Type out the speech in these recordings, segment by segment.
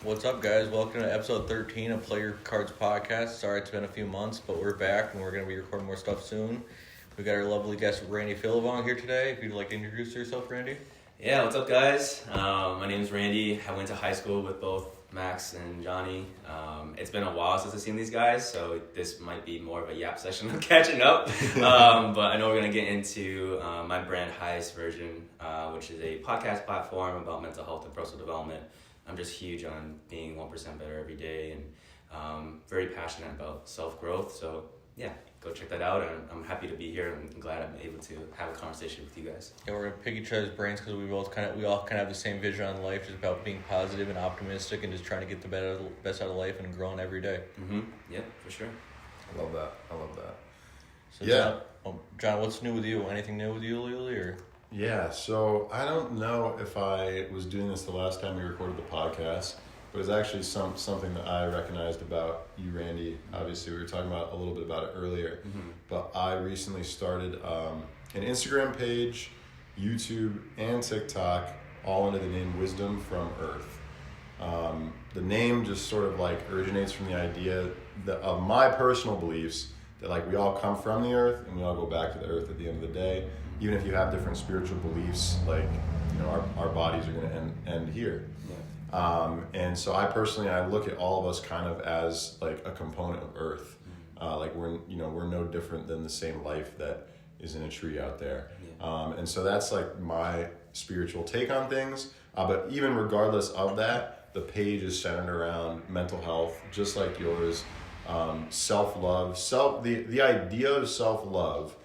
What's up, guys? Welcome to episode 13 of Player Cards Podcast. Sorry it's been a few months, but we're back and we're going to be recording more stuff soon. We got our lovely guest, Randy Philavong, here today. If you'd like to introduce yourself, Randy. Yeah, what's up, guys? My name is Randy. I went to high school with both Max and Johnny. It's been a while since I've seen these guys, so this might be more of a yap session of catching up. But I know we're going to get into my brand Highest Version, which is a podcast platform about mental health and personal development. I'm just huge on being 1% better every day and very passionate about self-growth. So yeah, go check that out. And I'm happy to be here and glad I'm able to have a conversation with you guys. Yeah, we're going to pick each other's brains because we all kind of have the same vision on life, just about being positive and optimistic and just trying to get the best out of life and growing every day. Mm-hmm. Yeah, for sure. I love that. So Yeah. John, what's new with you? Anything new with you lately? Or? Yeah, so I don't know if I was doing this the last time we recorded the podcast, but it's actually something that I recognized about you, Randy. Obviously, we were talking about a little bit about it earlier, but I recently started an Instagram page, YouTube, and TikTok, all under the name Wisdom from Earth. The name just sort of like originates from the idea of my personal beliefs that like we all come from the earth and we all go back to the earth at the end of the day. Even if you have different spiritual beliefs, like, you know, our bodies are going to end here. Yeah. And so I look at all of us kind of as like a component of earth. Like we're no different than the same life that is in a tree out there. Yeah. And so that's like my spiritual take on things. But even regardless of that, the page is centered around mental health, just like yours. Self-love, the idea of self-love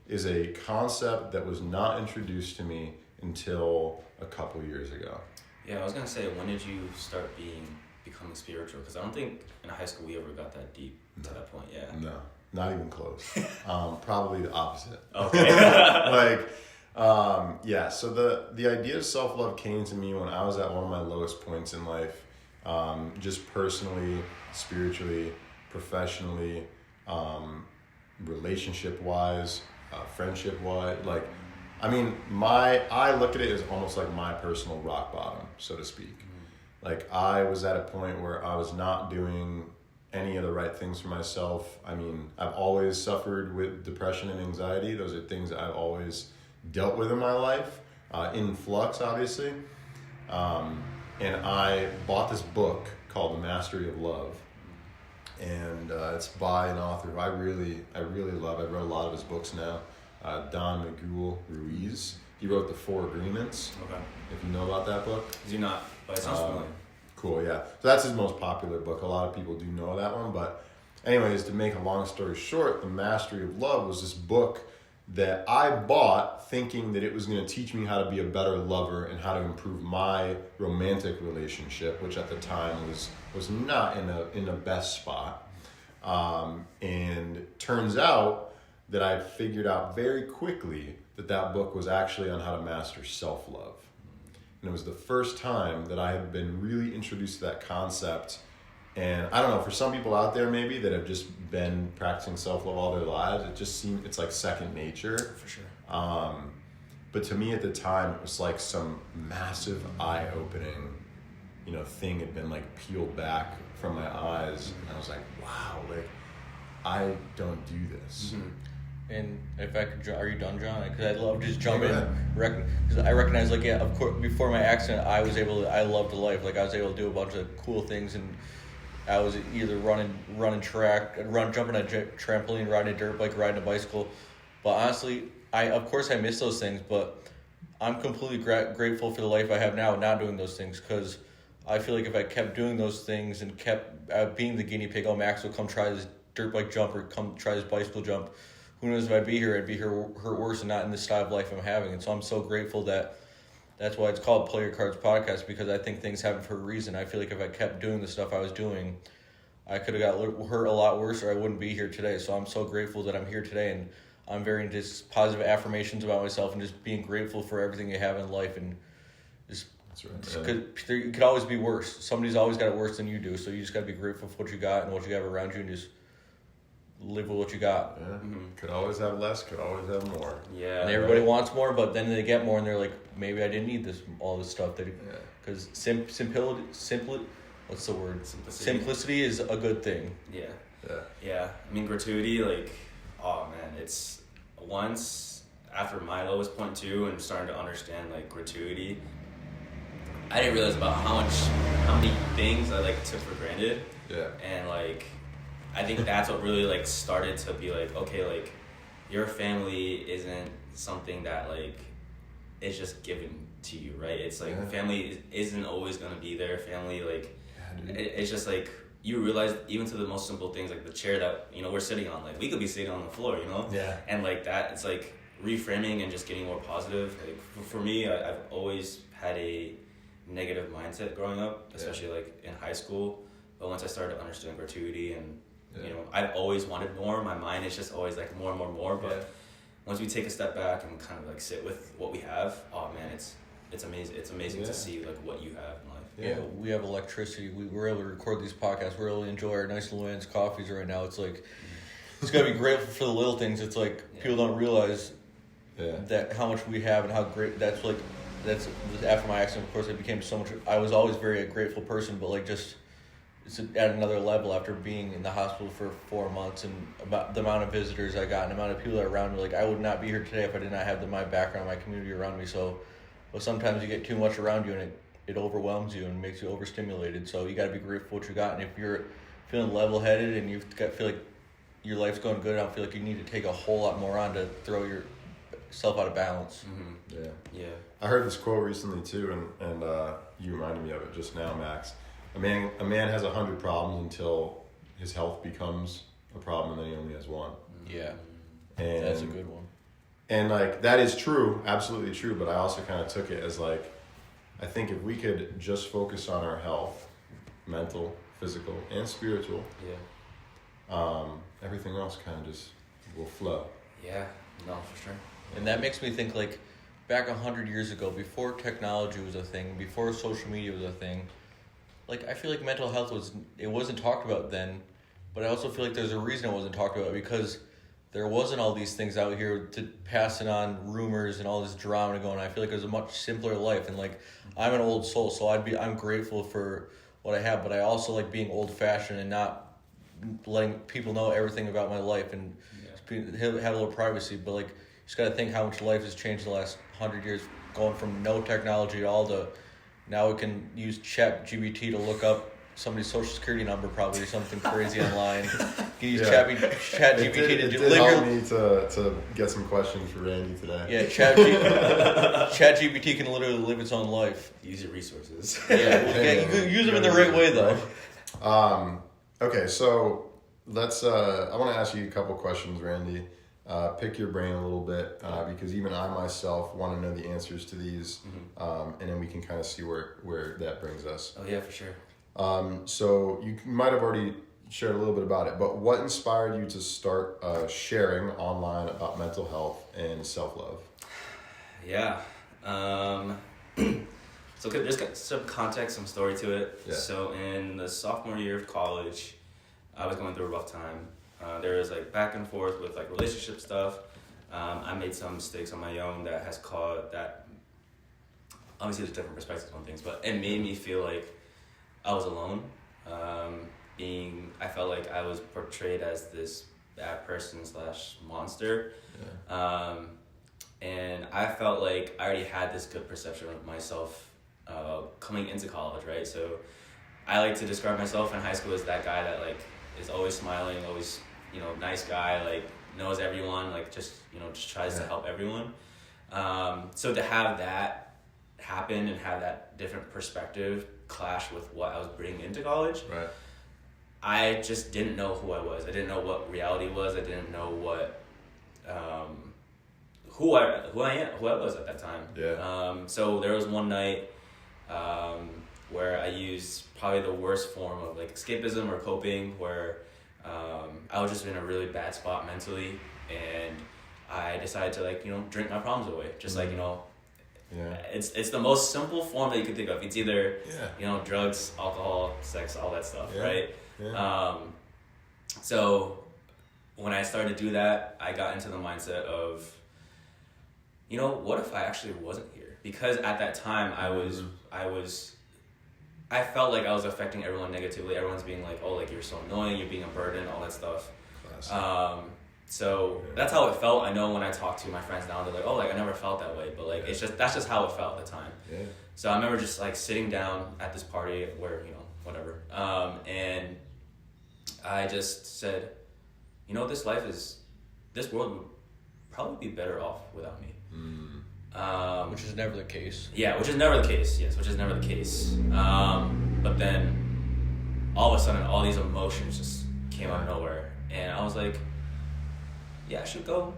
is a concept that was not introduced to me until a couple years ago. Yeah, I was gonna say, when did you start becoming spiritual? Because I don't think in high school we ever got that deep to that point. Yeah. No, not even close. Probably the opposite. Okay. Yeah. So the idea of self-love came to me when I was at one of my lowest points in life, just personally, spiritually, professionally, relationship-wise. Friendship-wise, like, I mean, I look at it as almost like my personal rock bottom, so to speak. Like, I was at a point where I was not doing any of the right things for myself. I mean, I've always suffered with depression and anxiety. Those are things that I've always dealt with in my life, in flux, obviously. And I bought this book called The Mastery of Love. And it's by an author who I really love. I've read a lot of his books now. Don Miguel Ruiz. He wrote The Four Agreements. Okay. If you know about that book. Do not, but it sounds familiar. Cool, yeah. So that's his most popular book. A lot of people do know that one. But anyways, to make a long story short, The Mastery of Love was this book that I bought thinking that it was going to teach me how to be a better lover and how to improve my romantic relationship, which at the time was not in the best spot. And turns out that I figured out very quickly that book was actually on how to master self-love. And it was the first time that I had been really introduced to that concept. And I don't know, for some people out there maybe that have just been practicing self-love all their lives, it's like second nature. For sure. But to me at the time, it was like some massive eye-opening, thing had been like peeled back from my eyes. And I was like, wow, like I don't do this. Mm-hmm. And if I could, are you done, John? Because I love just jumping in. Because I recognize, like, yeah, of course, before my accident, I loved life. Like, I was able to do a bunch of cool things, and I was either running track, jumping a trampoline, riding a dirt bike, riding a bicycle. But honestly, of course I miss those things, but I'm completely grateful for the life I have now, not doing those things, because I feel like if I kept doing those things and kept being the guinea pig, Max will come try this dirt bike jump or come try this bicycle jump. Who knows if I'd be here hurt worse and not in the style of life I'm having. And so I'm so grateful that's why it's called Play Your Cards Podcast, because I think things happen for a reason. I feel like if I kept doing the stuff I was doing, I could have got hurt a lot worse, or I wouldn't be here today. So I'm so grateful that I'm here today, and I'm very into just positive affirmations about myself and just being grateful for everything you have in life. And just, that's right. It could always be worse. Somebody's always got it worse than you do. So you just got to be grateful for what you got and what you have around you, and just live with what you got. Yeah. Mm-hmm. Could always have less, could always have more. Yeah. And everybody wants more, but then they get more and they're like, maybe I didn't need all this stuff. Because simply, what's the word? Simplicity. Simplicity is a good thing. Yeah. I mean, gratuity, like, oh man, it's once after my lowest point too, and starting to understand like gratuity, I didn't realize about how many things I like took for granted. Yeah. And like, I think that's what really like started to be like, okay, like your family isn't something that like is just given to you, right? It's like family isn't always gonna be there. Family, like, it's just like, you realize even to the most simple things, like the chair that, you know, we're sitting on, like we could be sitting on the floor, you know? Yeah. And like that, it's like reframing and just getting more positive. Like for me, I've always had a negative mindset growing up, especially like in high school. But once I started to understand gratuity and, you know, I've always wanted more. My mind is just always like more and more and more. But once we take a step back and kind of like sit with what we have, oh man, it's amazing. It's amazing to see like what you have in life. Yeah, we have electricity. We're able to record these podcasts. We're able to enjoy our nice Luann's coffees right now. It's like, it's got to be grateful for the little things. It's like, people don't realize that how much we have and how great, that's after my accident, of course, I became so much, I was always very a grateful person, but like just, it's at another level after being in the hospital for 4 months and about the amount of visitors I got and the amount of people that are around me. Like, I would not be here today if I did not have my background, my community around me. So, but sometimes you get too much around you and it overwhelms you and makes you overstimulated. So you got to be grateful for what you got. And if you're feeling level-headed and feel like your life's going good, I don't feel like you need to take a whole lot more on to throw yourself out of balance. Mm-hmm. Yeah. I heard this quote recently too, and you reminded me of it just now, Max. A man has 100 problems until his health becomes a problem, and then he only has one. Yeah, and that's a good one. And like, that is true, absolutely true. But I also kind of took it as like, I think if we could just focus on our health, mental, physical, and spiritual, everything else kind of just will flow. Yeah, no, for sure. And that makes me think, like, back 100 years ago, before technology was a thing, before social media was a thing, like, I feel like mental health wasn't talked about then, but I also feel like there's a reason it wasn't talked about, because there wasn't all these things out here to passing on rumors and all this drama going on. I feel like it was a much simpler life, and like, I'm an old soul, so I'm grateful for what I have, but I also like being old-fashioned and not letting people know everything about my life and have a little privacy. But like, you just got to think how much life has changed in the last 100 years, going from no technology at all to now we can use ChatGPT to look up somebody's social security number, probably, or something crazy online. You use ChatGPT to deliver. Me to get some questions for Randy today. Yeah, ChatGPT can literally live its own life. Use your resources. You can use them in the right way, though. Okay, so let's. I want to ask you a couple questions, Randy. Pick your brain a little bit, because even I myself want to know the answers to these, and then we can kind of see where that brings us. Oh yeah, for sure. So you might have already shared a little bit about it, but what inspired you to start sharing online about mental health and self-love? Yeah. So just got some context, some story to it. Yeah. So in the sophomore year of college, I was going through a rough time. There was like back and forth with like relationship stuff. I made some mistakes on my own that has caused that. Obviously, there's different perspectives on things, but it made me feel like I was alone. I felt like I was portrayed as this bad person / monster. Yeah. And I felt like I already had this good perception of myself coming into college, right? So I like to describe myself in high school as that guy that like is always smiling, always, nice guy, like knows everyone, like just tries to help everyone. So to have that happen and have that different perspective clash with what I was bringing into college, right? I just didn't know who I was. I didn't know what reality was. I didn't know what who I was at that time. Yeah. So there was one night where I used probably the worst form of like escapism or coping, where I was just in a really bad spot mentally, and I decided to drink my problems away. Just it's the most simple form that you could think of. It's either drugs, alcohol, sex, all that stuff, right? Yeah. So when I started to do that, I got into the mindset of, what if I actually wasn't here? Because at that time I was I felt like I was affecting everyone negatively. Everyone's being like, oh, like you're so annoying, you're being a burden, all that stuff. So that's how it felt. I know when I talk to my friends now, they're like, oh, like I never felt that way, but like that's just how it felt at the time. Yeah. So I remember just like sitting down at this party where, you know, whatever, and I just said, you know, this world would probably be better off without me. Which is never the case. Yeah, which is never the case. Yes, which is never the case. But then all of a sudden, all these emotions just came out of nowhere, and I was like, "Yeah, I should go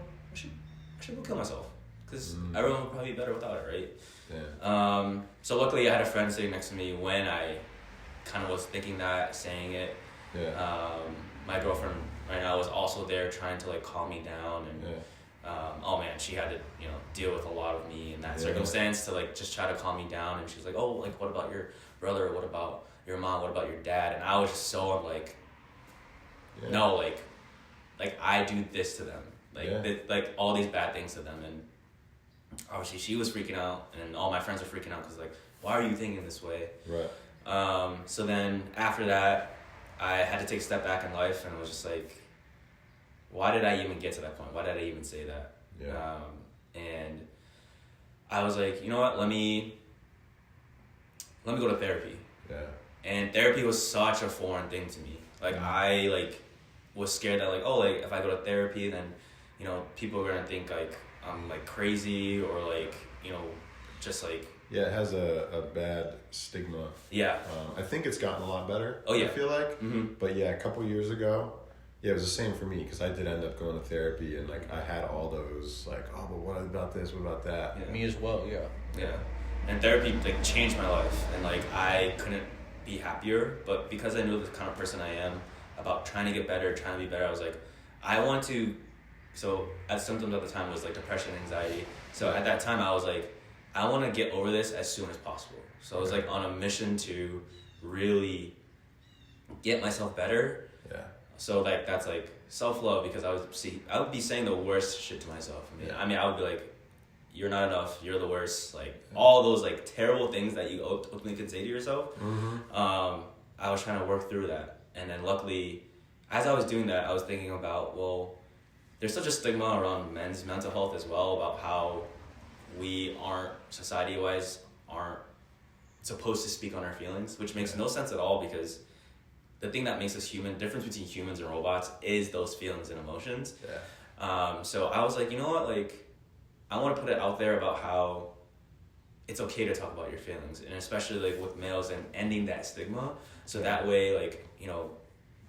kill myself because everyone would probably be better without it, right?" Yeah. So luckily, I had a friend sitting next to me when I kind of was thinking that, saying it. Yeah. My girlfriend right now was also there, trying to like calm me down and. Yeah. Oh man, she had to, you know, deal with a lot of me in that circumstance to like just try to calm me down. And she's like, oh, like what about your brother? What about your mom? What about your dad? And I was just so like, no, like I do this to them, like all these bad things to them. And obviously she was freaking out, and all my friends were freaking out because like, why are you thinking this way? Right. So then after that, I had to take a step back in life, and it was just like, why did I even get to that point? Why did I even say that? Yeah. And I was like, you know what? Let me go to therapy. Yeah. And therapy was such a foreign thing to me. Like I like was scared that like, oh, like if I go to therapy, then, you know, people are gonna think like I'm like crazy or like, you know, just like. Yeah, it has a bad stigma. Yeah. I think it's gotten a lot better. Oh yeah. I feel like. Mm-hmm. But yeah, a couple years ago. Yeah, it was the same for me because I did end up going to therapy, and like I had all those like, oh, but what about this? What about that? Yeah. Me as well. Yeah. Yeah. And therapy like changed my life, and like I couldn't be happier. But because I knew the kind of person I am about trying to get better, trying to be better, I was like, I want to. So symptoms at the time was like depression, anxiety. So at that time I was like, I want to get over this as soon as possible. So I was like on a mission to really get myself better. Yeah. So like that's like self-love, because I would be saying the worst shit to myself. I mean I would be like, you're not enough, you're the worst, like all those like terrible things that you ultimately could say to yourself. Mm-hmm. I was trying to work through that, and then luckily as I was doing that, I was thinking about, well, there's such a stigma around men's mental health as well, about how we aren't, society-wise, aren't supposed to speak on our feelings, which makes no sense at all, because the thing that makes us human, the difference between humans and robots, is those feelings and emotions. Yeah. So I was like, you know what, like, I want to put it out there about how it's okay to talk about your feelings, and especially like with males, and ending that stigma. So that way, like, you know,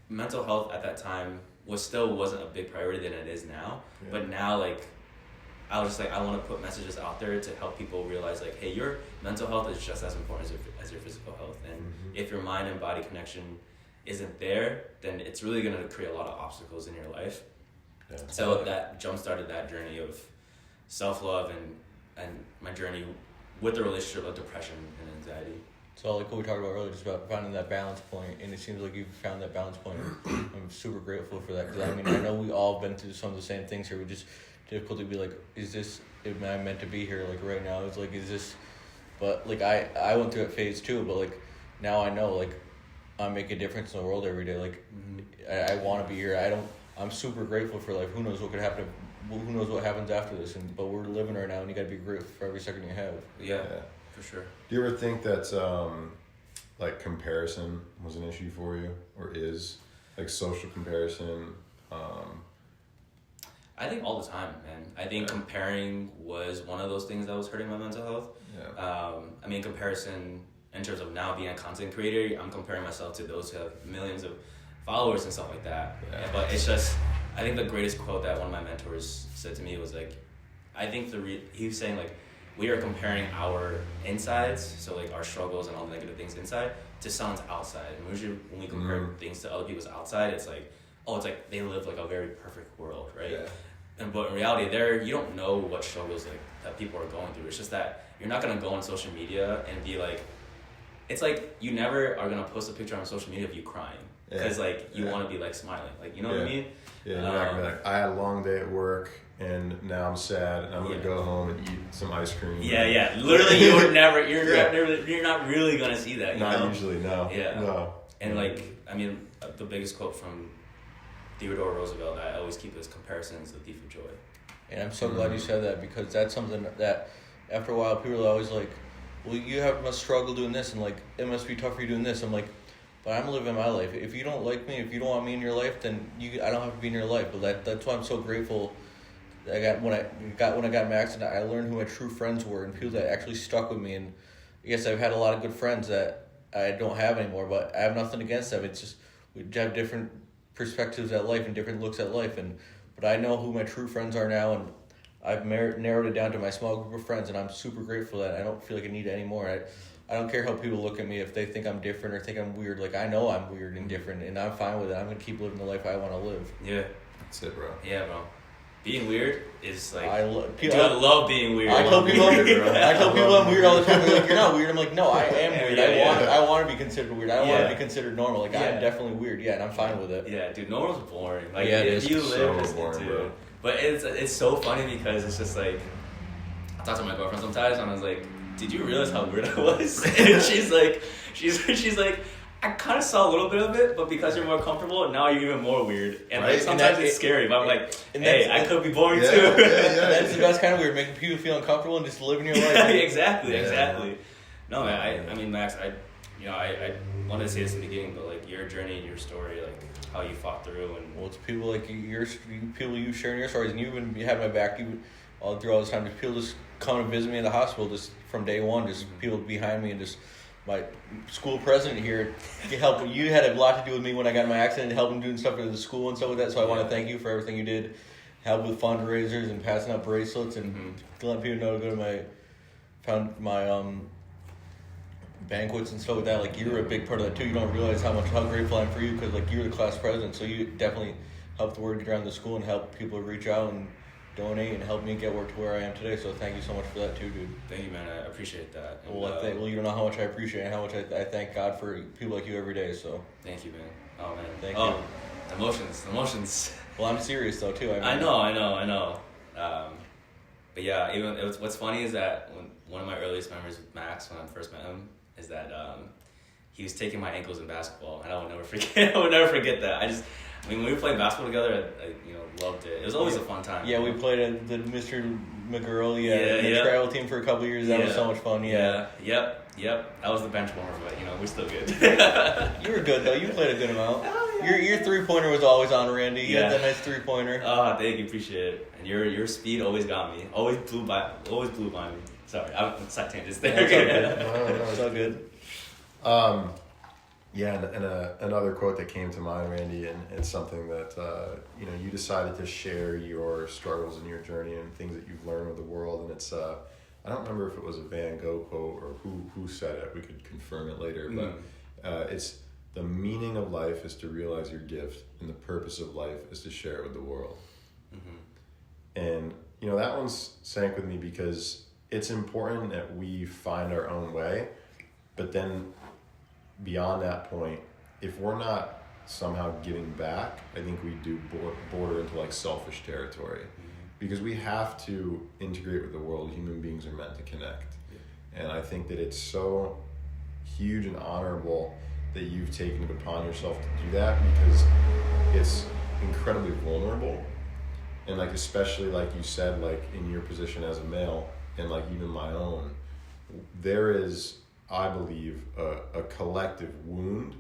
mental health at that time wasn't a big priority than it is now. Yeah. But now, like, I was just like, I want to put messages out there to help people realize, like, hey, your mental health is just as important as your physical health. And if your mind and body connection isn't there, then it's really going to create a lot of obstacles in your life. Yeah. So that jump-started that journey of self-love and my journey with the relationship of depression and anxiety. So like what we talked about earlier, just about finding that balance point, and it seems like you've found that balance point. I'm super grateful for that, because I mean, I know we all been through some of the same things here. We just difficult to be like, am I meant to be here like right now? It's like, is this, but like I went through that phase too, but like now I know, like, I make a difference in the world every day. Like I want to be here. I'm super grateful for life. Who knows what could happen? Who knows what happens after this? But we're living right now, and you got to be grateful for every second you have. Yeah. For sure. Do you ever think that like comparison was an issue for you, or is like social comparison? I think all the time, man. I think comparing was one of those things that was hurting my mental health. Yeah. I mean, comparison in terms of now being a content creator, I'm comparing myself to those who have millions of followers and stuff like that. Yeah. But it's just, I think the greatest quote that one of my mentors said to me was like, I think he was saying like, we are comparing our insides, so like our struggles and all the negative things inside, to someone's outside. And usually when we compare things to other people's outside, it's like, oh, it's like they live like a very perfect world, right? Yeah. But in reality, you don't know what struggles like that people are going through. It's just that you're not gonna go on social media and be like, it's like you never are gonna post a picture on social media of you crying because like you want to be like smiling, like you know what I mean. Yeah, you're not gonna be like, I had a long day at work and now I'm sad and I'm gonna go home and eat some ice cream. Yeah. Literally, you're not really gonna see that. Not usually, no. Yeah. No. And like, I mean, the biggest quote from Theodore Roosevelt I always keep is comparison is the thief of joy. And I'm so glad you said that, because that's something that after a while people are always like, well, you must struggle doing this, and like it must be tough for you doing this. I'm like, but I'm living my life. If you don't like me, if you don't want me in your life, then I don't have to be in your life. But that's why I'm so grateful. When I got in my accident, I learned who my true friends were and people that actually stuck with me. And yes, I've had a lot of good friends that I don't have anymore, but I have nothing against them. It's just we have different perspectives at life and different looks at life. But I know who my true friends are now, and I've narrowed it down to my small group of friends, and I'm super grateful that I don't feel like I need it anymore. I don't care how people look at me, if they think I'm different or think I'm weird. Like, I know I'm weird and different, and I'm fine with it. I'm going to keep living the life I want to live. Yeah. That's it, bro. Yeah, bro. Being weird is like... I love being weird. I tell people I'm weird all the time. They're like, you're not weird. I'm like, no, I am weird. I want to be considered weird. I don't want to be considered normal. Like, I'm definitely weird, and I'm fine with it. Yeah, dude, normal's boring. Like, if you live so boring, dude. bro. But it's so funny because it's just like... I talk to my girlfriend sometimes, and I was like, did you realize how weird I was? And she's like, I kind of saw a little bit of it, but because you're more comfortable, now you're even more weird. And like sometimes it's scary, but I'm like, hey, I could be boring too. That's the best kind of weird, making people feel uncomfortable and just living your life. Exactly. No, man, I mean, Max, I wanted to say this in the beginning, but like your journey and your story, like how you fought through, and well, it's people like people you sharing your stories, and you had my back. All through all this time, just people just come and visit me in the hospital, just from day one, just people behind me, and just my school president here helped. You had a lot to do with me when I got in my accident, helping doing stuff at the school and stuff like that. So I want to thank you for everything you did, help with fundraisers and passing out bracelets and letting people know to go to my banquets and stuff like that. Like, you were a big part of that too. You don't realize how grateful I'm for you, because like you were the class president, so you definitely helped the word get around the school and help people reach out and donate and help me get to where I am today. So thank you so much for that too, dude. Thank you, man. I appreciate that. And, well, you don't know how much I appreciate it and how much I thank God for people like you every day. So thank you, man. Oh man, thank you. Emotions. Well, I'm serious though too. I know. But yeah, even what's funny is that one of my earliest memories with Max when I first met him is that he was taking my ankles in basketball, and I will never forget that. When we were playing basketball together, I loved it. It was always a fun time. Yeah, we played at the Mr. McGurl, the travel team for a couple of years. That was so much fun. Yeah. Yep. I was the bench warmer, but we're still good. You were good though. You played a good amount. Oh, yeah. Your 3-pointer was always on, Randy. You had that nice 3-pointer. Oh, thank you, appreciate it. And your speed always got me. Always blew by me. Sorry, I'm side tangents there. It's all good. Yeah, and another quote that came to mind, Randy, and it's something that you decided to share your struggles and your journey and things that you've learned with the world, and it's I don't remember if it was a Van Gogh quote or who said it. We could confirm it later, but it's the meaning of life is to realize your gift, and the purpose of life is to share it with the world. And that one's sank with me because it's important that we find our own way, but then beyond that point, if we're not somehow giving back, I think we do border into like selfish territory, because we have to integrate with the world. Human beings are meant to connect. And I think that it's so huge and honorable that you've taken it upon yourself to do that, because it's incredibly vulnerable. And like, especially like you said, like in your position as a male, and like even my own, there is, I believe, a collective wound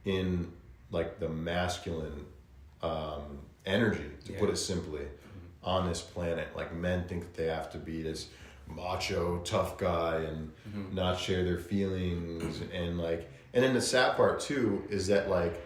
in like the masculine energy, to put it simply, on this planet. Like, men think that they have to be this macho tough guy and not share their feelings, and then the sad part too is that like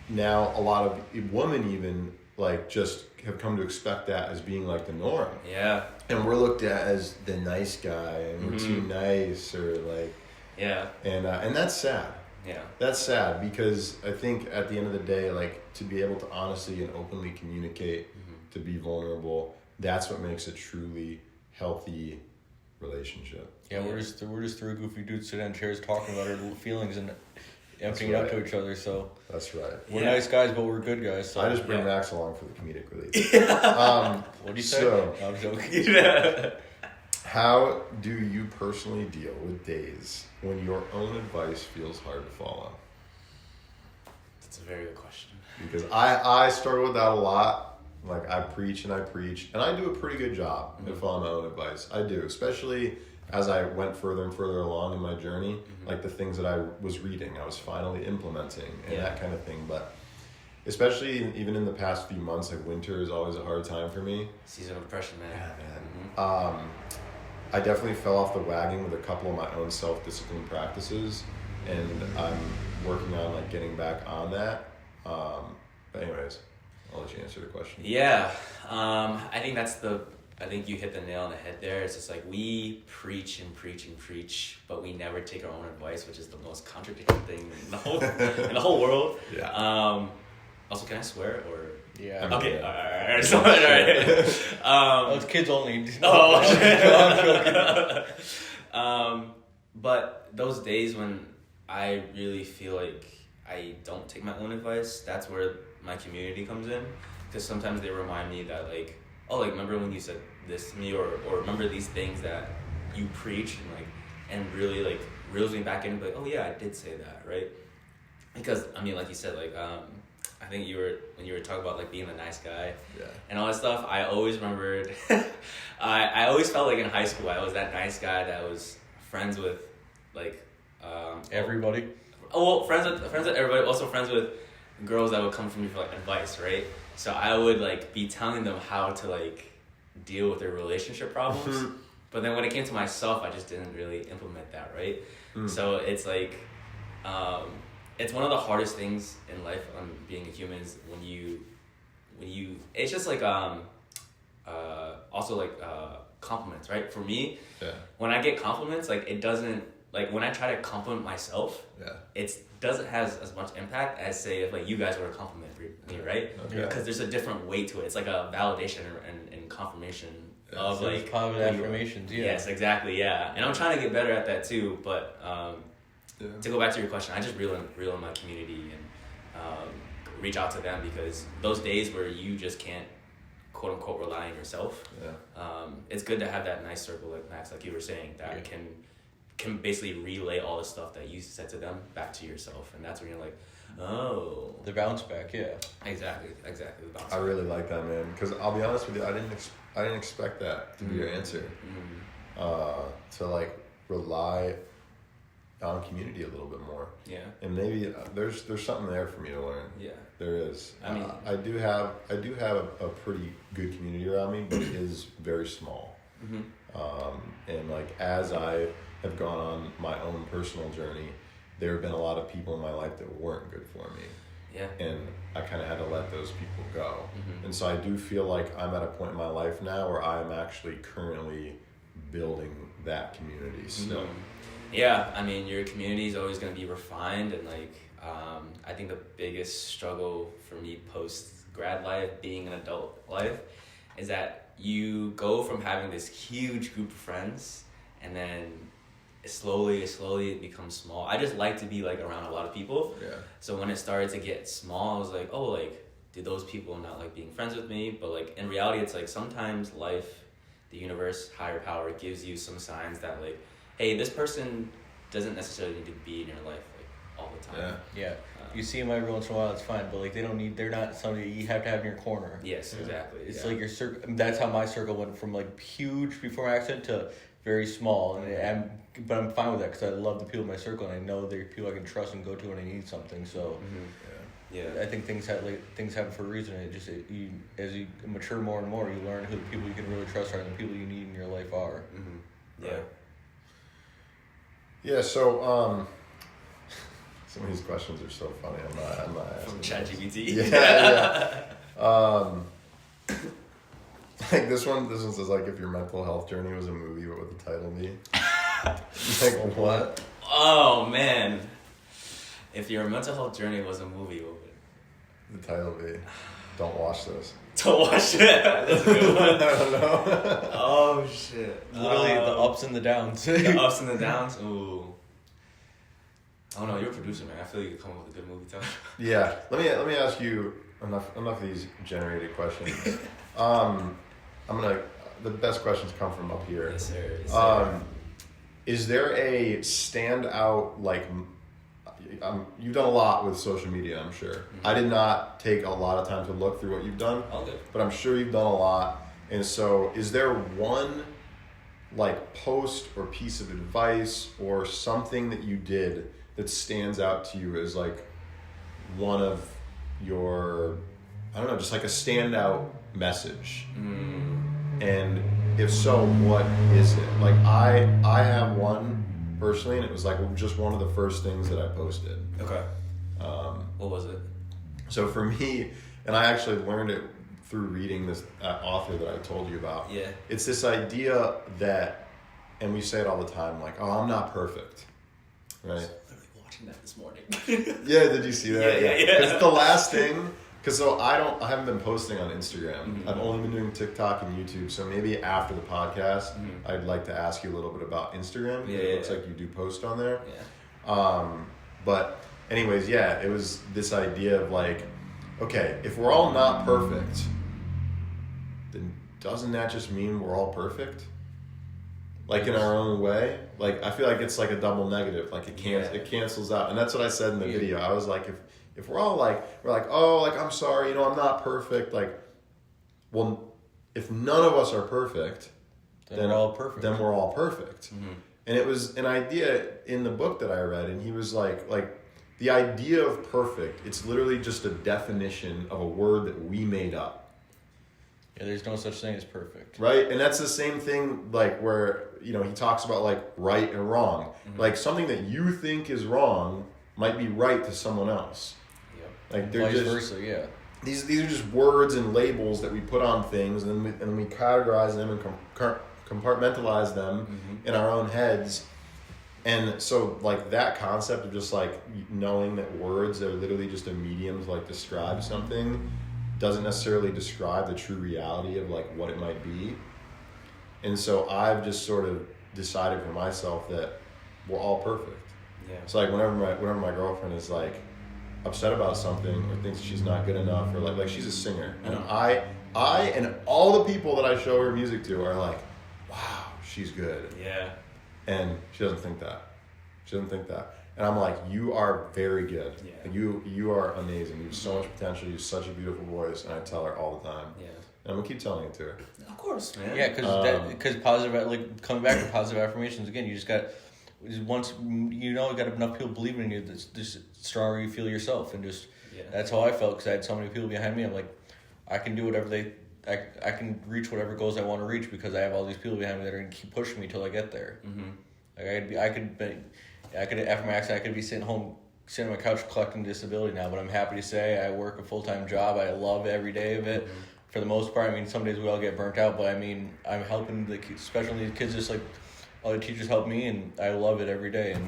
now a lot of women even like just have come to expect that as being like the norm. Yeah. And we're looked at as the nice guy, and we're too nice, or like. Yeah. And that's sad. Yeah. That's sad, because I think at the end of the day, like, to be able to honestly and openly communicate, to be vulnerable, that's what makes a truly healthy relationship. Yeah, we're just three goofy dudes sitting in chairs talking about our feelings and emptying it out to each other. So that's right. We're nice guys, but we're good guys. So. I just bring Max along for the comedic relief. What do you say? So, I'm joking. How do you personally deal with days when your own advice feels hard to follow? That's a very good question. Because I struggle with that a lot. Like, I preach, and I do a pretty good job at following my own advice. I do, especially as I went further and further along in my journey. Like, the things that I was reading, I was finally implementing, and that kind of thing. But especially even in the past few months, like, winter is always a hard time for me. Season of depression, man. Yeah, man. I definitely fell off the wagon with a couple of my own self-discipline practices, and I'm working on, like, getting back on that. But anyways, I'll let you answer the question. Yeah, I think you hit the nail on the head there. It's just like we preach and preach and preach, but we never take our own advice, which is the most contradicting thing in the whole world. Yeah. Also, can I swear or? Yeah. Okay. All right. So, all right. It's kids only. I'm joking. But those days when I really feel like I don't take my own advice, that's where my community comes in, because sometimes they remind me that, like, oh, like, remember when you said this to me, or remember these things that you preach, and really, like, reels me back in and be like, oh yeah, I did say that, right? Because I mean, like you said, like, I think when you were talking about, like, being the nice guy and all that stuff, I always remembered I always felt like in high school I was that nice guy that was friends with, like, everybody. Oh, well, friends with everybody, also friends with girls that would come to me for, like, advice, right? So I would, like, be telling them how to, like, deal with their relationship problems. But then when it came to myself, I just didn't really implement that, right? So it's like, it's one of the hardest things in life on being a human is when you it's just like, also, like, compliments, right? For me, when I get compliments, like, it doesn't, like, when I try to compliment myself, it doesn't have as much impact as, say, if, like, you guys were to compliment me, right? Because there's a different weight to it. It's like a validation and confirmation of, like, positive affirmations. Yes, exactly. Yeah, and I'm trying to get better at that too. But to go back to your question, I just reel in my community and reach out to them, because those days where you just can't, quote unquote, rely on yourself. It's good to have that nice circle, like Max, like you were saying, that can basically relay all the stuff that you said to them back to yourself, and that's when you're like, oh, the bounce back. Exactly the bounce back. I really like that, man, because I'll be honest with you, I didn't expect that to be your answer. To, like, rely on community a little bit more. And maybe there's something there for me to learn. There is. I mean, I do have a pretty good community around me, but it is very small. And, like, as I have gone on my own personal journey, there have been a lot of people in my life that weren't good for me. And I kind of had to let those people go. And so I do feel like I'm at a point in my life now where I'm actually currently building that community still. Yeah, I mean, your community is always going to be refined, and, like, I think the biggest struggle for me post-grad life, being an adult life, is that you go from having this huge group of friends, and then slowly it becomes small. I just like to be, like, around a lot of people. So when it started to get small, I was like, oh, like, do those people not like being friends with me? But, like, in reality, it's like sometimes life, the universe, higher power gives you some signs that, like, hey, this person doesn't necessarily need to be in your life, like, all the time. You see them every once in a while, it's fine, but, like, they're not somebody you have to have in your corner. Yes, exactly. It's like your circle. That's how my circle went from, like, huge before my accident to very small, but I'm fine with that because I love the people in my circle, and I know they're people I can trust and go to when I need something. So, I think things happen for a reason. As you mature more and more, you learn who the people you can really trust are and the people you need in your life are. So some of these questions are so funny. I'm not asking. From ChatGPT. Like this one says, like, if your mental health journey was a movie, what would the title be? Like, what? Oh, man. If your mental health journey was a movie, what would the title be? Don't watch this. To watch it. That's a good one. I don't know. Oh shit. Literally the ups and the downs. The ups and the downs. Ooh. I don't know. You're a producer, man. I feel like you come up with a good movie title. Yeah. Let me ask you enough of these generated questions. The best questions come from up here. Yes, sir. Yes, sir. Is there a standout, like, you've done a lot with social media, I'm sure. Mm-hmm. I did not take a lot of time to look through what you've done, but I'm sure you've done a lot. And so is there one, like, post or piece of advice or something that you did that stands out to you as, like, one of your, I don't know, just like a standout message? And if so, what is it? Like, I have one personally, and it was like just one of the first things that I posted. Okay. What was it? So for me, and I actually learned it through reading this author that I told you about. Yeah. It's this idea that, and we say it all the time, like, oh, I'm not perfect, right? I was literally watching that this morning. Yeah, did you see that? Yeah. It's the last thing. Because I haven't been posting on Instagram. Mm-hmm. I've only been doing TikTok and YouTube. So maybe after the podcast, I'd like to ask you a little bit about Instagram. Yeah, it looks like you do post on there. Yeah. But anyways, yeah, it was this idea of like, okay, if we're all not perfect, then doesn't that just mean we're all perfect? Like in our own way? Like, I feel like it's like a double negative. Like it cancels out. And that's what I said in the video. I was like, if we're all like, oh, like, I'm sorry, I'm not perfect. Like, well, if none of us are perfect, then we're all perfect. Then we're all perfect. Mm-hmm. And it was an idea in the book that I read, and he was like the idea of perfect, it's literally just a definition of a word that we made up. Yeah, there's no such thing as perfect. Right? And that's the same thing, like, where, he talks about, like, right and wrong. Mm-hmm. Like, something that you think is wrong might be right to someone else. Like they're vice just versa, yeah. These are just words and labels that we put on things, and then we categorize them and compartmentalize them in our own heads. And so, like, that concept of just like knowing that words are literally just a medium to like describe something doesn't necessarily describe the true reality of like what it might be. And so I've just sort of decided for myself that we're all perfect. Yeah. So like whenever my girlfriend is like upset about something or thinks she's not good enough, or like she's a singer, and I and all the people that I show her music to are like, wow, she's good. Yeah. And she doesn't think that. And I'm like, you are very good. Yeah. Like, you are amazing. You have so much potential. You have such a beautiful voice. And I tell her all the time. Yeah. And I'm gonna keep telling it to her. Of course, man. Yeah, because positive, like, coming back to positive affirmations again, you just got, once you got enough people believing in you, the stronger you feel yourself. And just that's how I felt, because I had so many people behind me. I'm like, I can do whatever I can reach whatever goals I want to reach, because I have all these people behind me that are gonna keep pushing me till I get there. Like I could after my accident, I could be sitting on my couch collecting disability now, but I'm happy to say I work a full-time job. I love every day of it. For the most part, I mean, some days we all get burnt out, but I mean, I'm helping the special needs kids just like all the teachers help me, and I love it every day. And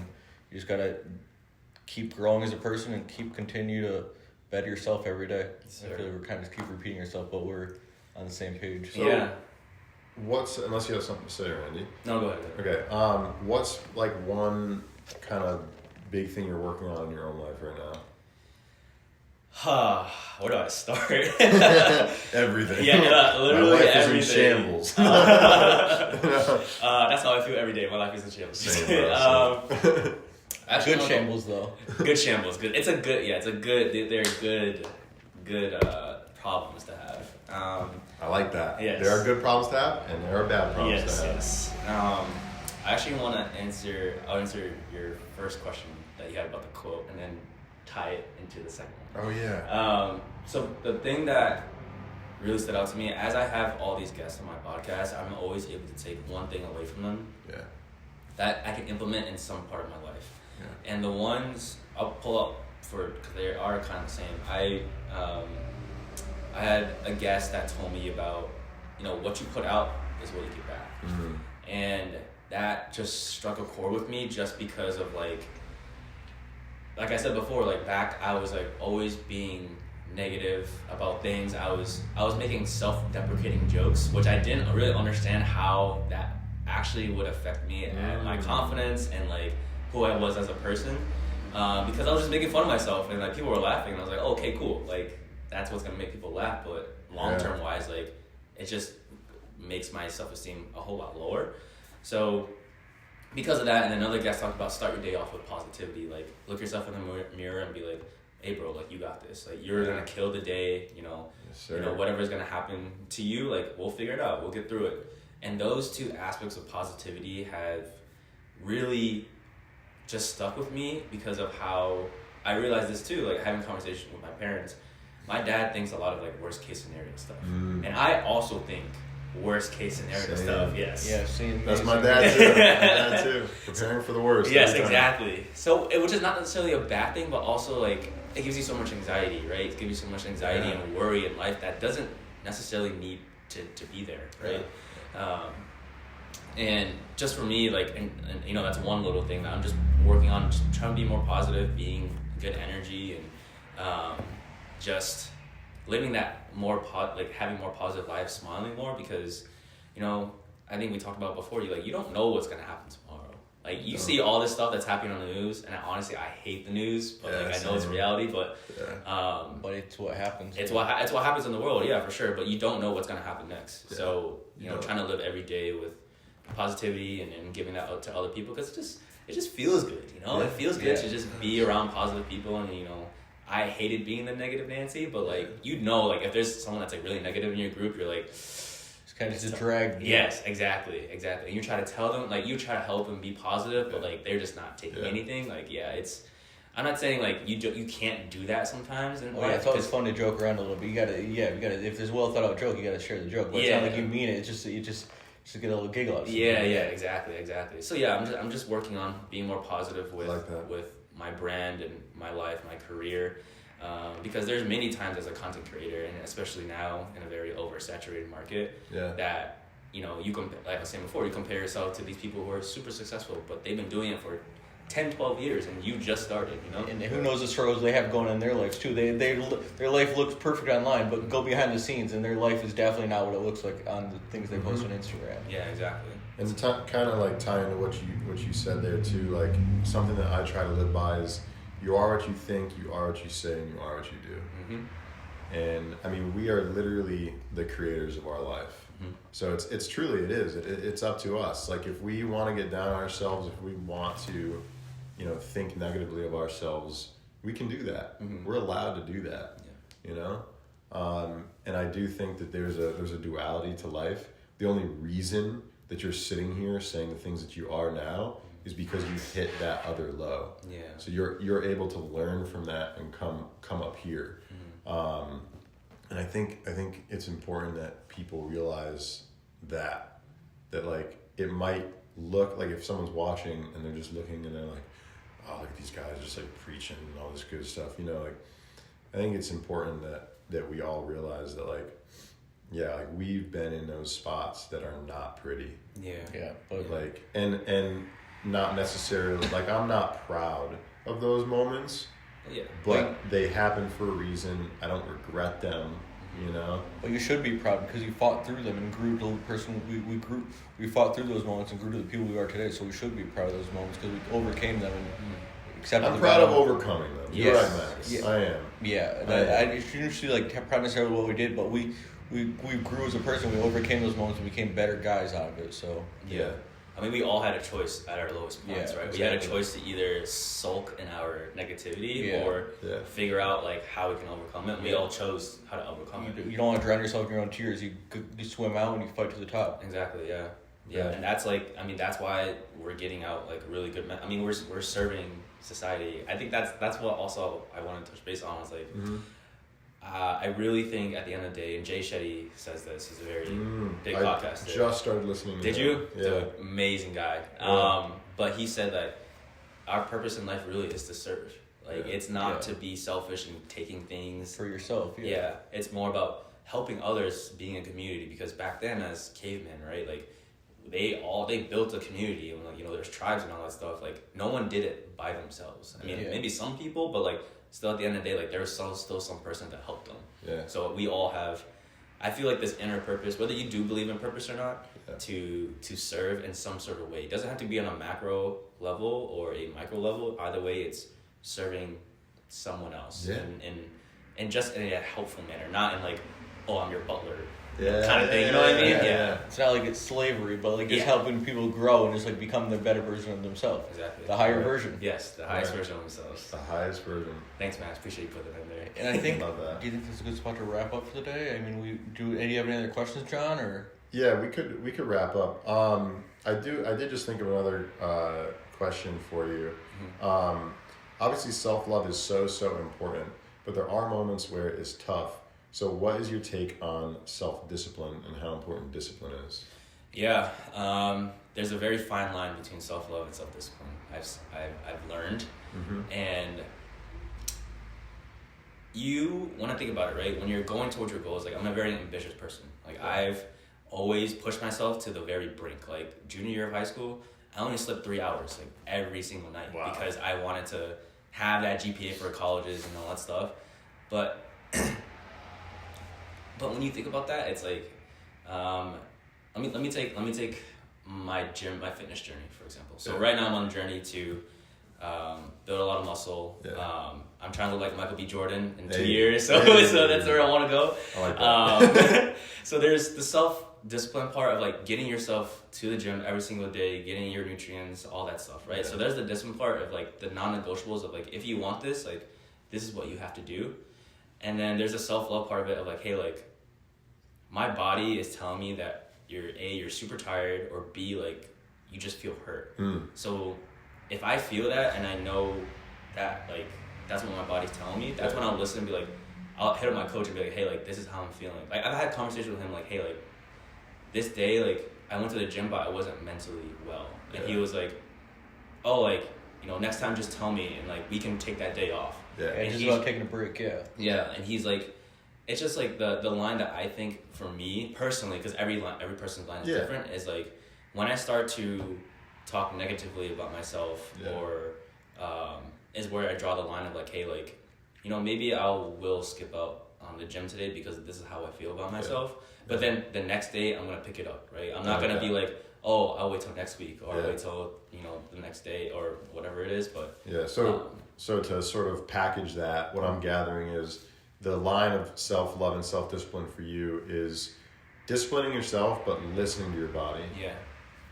you just gotta keep growing as a person and continue to better yourself every day. I feel like we're kind of keep repeating ourselves, but we're on the same page. So unless you have something to say, Randy? No, go ahead. Okay. What's like one kind of big thing you're working on in your own life right now? Where do I start? Everything. Yeah, literally my life everything. is in shambles. That's how I feel every day. My life is in shambles. Same, Actually, good shambles though. Good shambles. Good. It's a good. Yeah, it's a good. They're good problems to have. I like that. Yes. There are good problems to have, and there are bad problems to have. Yes. I actually want to answer. I'll answer your first question that you had about the quote, and then tie it into the second one. Oh yeah. So the thing that really stood out to me, as I have all these guests on my podcast, I'm always able to take one thing away from them. Yeah. That I can implement in some part of my life. Yeah. And the ones I'll pull up because they are kind of the same. I had a guest that told me about, what you put out is what you get back. Mm-hmm. And that just struck a chord with me, just because of like I said before, like back I was like always being negative about things. I was making self-deprecating jokes, which I didn't really understand how that actually would affect me and my confidence and like who I was as a person, because I was just making fun of myself and like people were laughing and I was like, oh, okay, cool, like that's what's gonna make people laugh, but long-term wise, like it just makes my self-esteem a whole lot lower. So because of that, and then another guest talked about start your day off with positivity, like look yourself in the mirror and be like, hey bro, like you got this, like you're gonna kill the day, you know, whatever's gonna happen to you, like we'll figure it out, we'll get through it. And those two aspects of positivity have really just stuck with me because of how I realized this too, like having conversation with my parents. My dad thinks a lot of like worst case scenario stuff, and I also think worst case scenario stuff. Yes. Yeah, same. That's my dad too. My dad too. Preparing for the worst. Yes, exactly. So, which is not necessarily a bad thing, but also like it gives you so much anxiety, right? It gives you so much anxiety and worry in life that doesn't necessarily need to be there, right? And just for me, like, and you know, that's one little thing that I'm just working on, just trying to be more positive, being good energy, and just living that more like having more positive life, smiling more, because, you know, I think we talked about before, you don't know what's gonna happen tomorrow. Like you see all this stuff that's happening on the news, and honestly I hate the news, but like I know it's reality, but but it's what happens. It's what happens in the world, yeah, for sure. But you don't know what's gonna happen next. Yeah. So you know, trying to live every day with positivity and giving that out to other people, because it just feels good, you know. It feels good to just be around positive people, and you know, I hated being the negative Nancy, but like you know, like if there's someone that's like really negative in your group, you're like, kind of just drag. Yes, exactly. And you try to tell them, like you try to help them be positive, but like they're just not taking anything. Like I'm not saying like you can't do that sometimes. And it's always fun to joke around a little bit. You gotta if there's a well thought out joke, you gotta share the joke. But it's not like you mean it. It's just you just get a little giggle out of it. Yeah, exactly. So I'm just working on being more positive with my brand and my life, my career. Because there's many times as a content creator, and especially now in a very oversaturated market, that, you know, you like I was saying before, you compare yourself to these people who are super successful, but they've been doing it for 10, 12 years, and you just started, you know? And who knows the struggles they have going on in their lives, too. Their life looks perfect online, but go behind the scenes, and their life is definitely not what it looks like on the things they post on Instagram. Yeah, exactly. And to kind of like tie into what you said there, too, like something that I try to live by is, you are what you think, you are what you say, and you are what you do. Mm-hmm. And I mean, we are literally the creators of our life. Mm-hmm. So it's truly, it's up to us. Like if we want to get down on ourselves, if we want to, you know, think negatively of ourselves, we can do that. Mm-hmm. We're allowed to do that. Yeah. You know? And I do think that there's a duality to life. The only reason that you're sitting here saying the things that you are now is because you hit that other low. Yeah. So you're able to learn from that and come up here. Mm-hmm. And I think it's important that people realize that like it might look like if someone's watching and they're just looking and they're like, oh, look at these guys just like preaching and all this good stuff. You know, like I think it's important that we all realize that like we've been in those spots that are not pretty. Yeah. Yeah. But like and not necessarily, like I'm not proud of those moments, but they happen for a reason. I don't regret them, you know. But you should be proud because you fought through them and grew to the person we fought through those moments and grew to the people we are today. So we should be proud of those moments because we overcame them and accepted. I'm proud of overcoming them. You're right, Max. Yeah. I am. Yeah, I shouldn't see like proud necessarily what we did, but we grew as a person. We overcame those moments and became better guys out of it. So yeah. I mean, we all had a choice at our lowest points, right? Exactly. We had a choice to either sulk in our negativity or figure out like how we can overcome it. And we all chose how to overcome it. You don't want to drown yourself in your own tears. You swim out and you fight to the top. Exactly. Yeah. Yeah. And that's like, I mean, that's why we're getting out like really good. I mean, we're serving society. I think that's what also I wanted to touch base on. Was like. Mm-hmm. I really think at the end of the day, and Jay Shetty says this, he's a very big podcaster. I just started listening to Did you? Yeah. He's an amazing guy. Yeah. But he said that our purpose in life really is to serve. Like, it's not to be selfish and taking things for yourself. Yeah. It's more about helping others, being a community. Because back then, as cavemen, right, like, they built a community, and like, you know, there's tribes and all that stuff. Like, no one did it by themselves. I mean, maybe some people, but like still at the end of the day, like there's still some person that helped them. Yeah. So we all have, I feel like this inner purpose, whether you do believe in purpose or not, to serve in some sort of way. It doesn't have to be on a macro level or a micro level. Either way, it's serving someone else and just in a helpful manner, not in like, oh, I'm your butler kind of thing. You know what I mean? Yeah. It's not like it's slavery, but like just helping people grow and just like become the better version of themselves. Exactly. The higher version. Yes, the highest version of themselves. The highest version. Thanks, Max. Appreciate you putting it in there. And I think, Love that. do you think this is a good spot to wrap up for the day? I mean, do you have any other questions, John, or? Yeah, we could wrap up. I did just think of another question for you. Mm-hmm. Obviously, self-love is so important, but there are moments where it is tough. So what is your take on self-discipline and how important discipline is? Yeah, there's a very fine line between self-love and self-discipline. I've learned, and you want to think about it, right? When you're going towards your goals, like I'm a very ambitious person. Like I've always pushed myself to the very brink. Like junior year of high school, I only slept 3 hours like every single night because I wanted to have that GPA for colleges and all that stuff. But when you think about that, it's like, let me take my fitness journey, for example. So right now I'm on a journey to build a lot of muscle. Yeah. I'm trying to look like Michael B. Jordan in 2 years, so that's where I want to go. I like that. So there's the self-discipline part of like getting yourself to the gym every single day, getting your nutrients, all that stuff, right? Yeah. So there's the discipline part of like the non-negotiables of like, if you want this, like this is what you have to do. And then there's a self-love part of it of like, hey, like my body is telling me that you're super tired, or B, like you just feel hurt. So if I feel that and I know that like that's what my body's telling me, that's when I'll listen and be like, I'll hit up my coach and be like, hey, like this is how I'm feeling. Like I've had conversations with him like, hey, like this day, like I went to the gym but I wasn't mentally well. And he was like, oh, like, you know, next time just tell me and like we can take that day off. Yeah, and just about taking a break, Yeah, and he's like, it's just like the line that I think for me personally, because every person's line is different, is like when I start to talk negatively about myself or is where I draw the line of like, hey, like, you know, maybe I will skip out on the gym today because this is how I feel about myself. But then the next day I'm gonna pick it up, right? I'm not gonna be like, oh, I'll wait till next week or I'll wait till, you know, the next day or whatever it is. But so to sort of package that, what I'm gathering is the line of self-love and self-discipline for you is disciplining yourself, but listening to your body.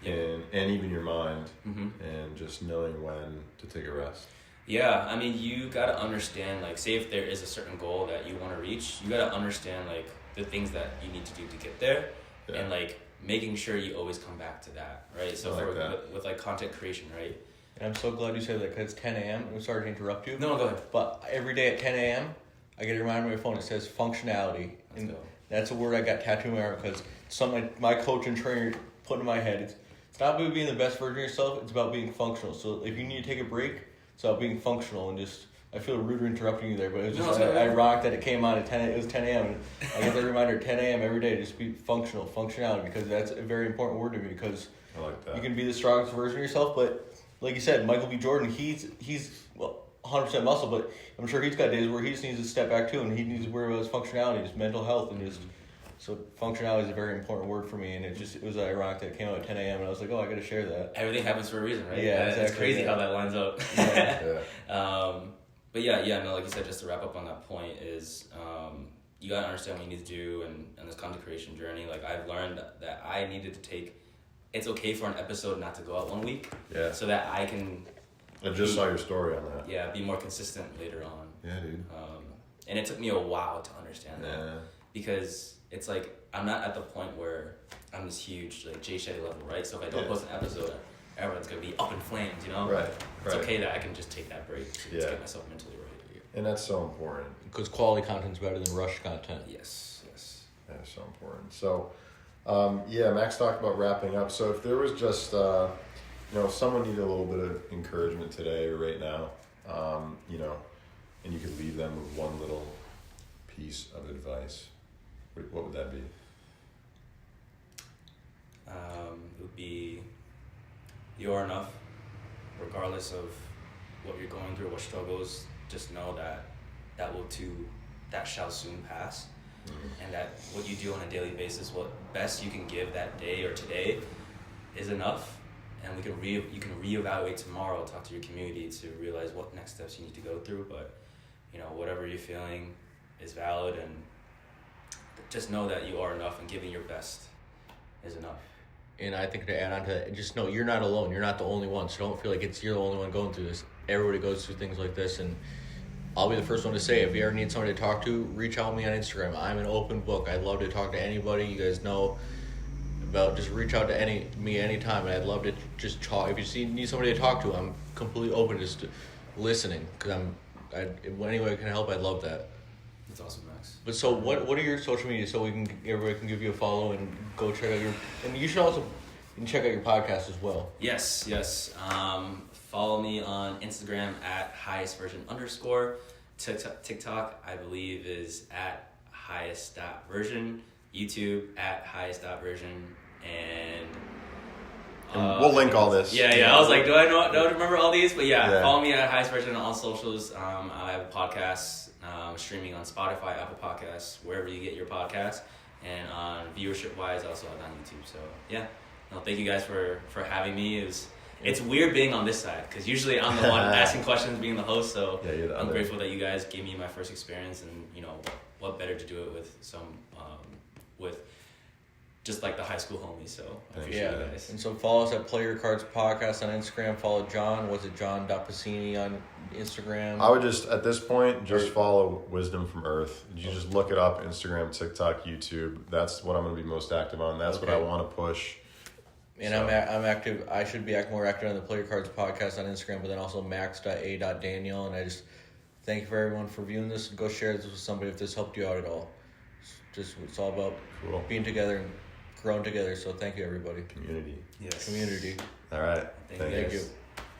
And even your mind, and just knowing when to take a rest. Yeah, I mean, you gotta understand, like, say if there is a certain goal that you want to reach, you gotta understand, like, the things that you need to do to get there, and, like, making sure you always come back to that, right? So with like, content creation, right? And I'm so glad you said that, because it's 10 a.m. I'm sorry to interrupt you. No, go ahead. But every day at 10 a.m., I get a reminder on my phone. It says functionality. And that's a word I got tattooed on my arm, because it's something my coach and trainer put in my head. It's not about being the best version of yourself, it's about being functional. So if you need to take a break, it's about being functional. And just, I feel rude interrupting you there, but it was just ironic that it came on at 10 a.m. And I get the reminder at 10 a.m. every day, just be functionality, because that's a very important word to me, because I like that. You can be the strongest version of yourself, but like you said, Michael B. Jordan, he's 100% muscle, but I'm sure he's got days where he just needs to step back too, and he needs to worry about his functionality, his mental health, and just... So functionality is a very important word for me, and it was ironic that it came out at 10 a.m. and I was like, oh, I got to share that. Everything happens for a reason, right? Yeah, exactly. It's crazy how that lines up. But no, like you said, just to wrap up on that point is you got to understand what you need to do and this content creation journey. Like I've learned that I needed to take, it's okay for an episode not to go out 1 week so that I can... I just saw your story on that. Yeah, be more consistent later on. Yeah, dude. And it took me a while to understand that. Because it's like, I'm not at the point where I'm this huge, like, Jay Shetty level, right? So if I don't post an episode, everyone's going to be up in flames, you know? Right. It's okay that I can just take that break to just get myself mentally ready. And that's so important. Because quality content's better than rushed content. Yes. That is so important. So, Max talked about wrapping up. So if there was just, if someone needed a little bit of encouragement today or right now, and you could leave them with one little piece of advice, what would that be? It would be, you are enough, regardless of what you're going through, what struggles just know that shall soon pass. And that what you do on a daily basis, what best you can give that day or today is enough. And you can reevaluate tomorrow, talk to your community to realize what next steps you need to go through. But, whatever you're feeling is valid, and just know that you are enough, and giving your best is enough. And I think to add on to that, just know you're not alone. You're not the only one. So don't feel like you're the only one going through this. Everybody goes through things like this, and I'll be the first one to say, if you ever need somebody to talk to, reach out to me on Instagram. I'm an open book. I'd love to talk to anybody. You guys know about, just reach out to me anytime, and I'd love to just talk. If you need somebody to talk to, I'm completely open just to listening, because any way I can help, I'd love that. That's awesome, Max. But so what are your social media, so everybody can give you a follow and go check out and you should also check out your podcast as well. Yes. Follow me on Instagram at highestversion_. TikTok, I believe, is at highest.version. YouTube at highest.version. And we'll link all this. Yeah. I was like, do I remember all these? But yeah, follow me at highestversion on all socials. I have a podcast streaming on Spotify, Apple Podcasts, wherever you get your podcasts. And on viewership-wise, also on YouTube. So yeah, thank you guys for having me. It's weird being on this side, because usually I'm the one asking questions, being the host. So I'm grateful that you guys gave me my first experience, and what better to do it with with just like the high school homies. So I appreciate you guys. And so follow us at Play Your Cards Podcast on Instagram. Follow John. Was it John.Pacini on Instagram? I would just, at this point, just follow Wisdom from Earth. You just look it up, Instagram, TikTok, YouTube. That's what I'm going to be most active on. That's what I want to push. And so. I'm active. I should be more active on the Play Your Cards Podcast on Instagram, but then also max.a.daniel. And I just thank you for everyone for viewing this. Go share this with somebody if this helped you out at all. It's all about being together and growing together. So thank you, everybody. Community. Yes. Community. All right. Thank you. You.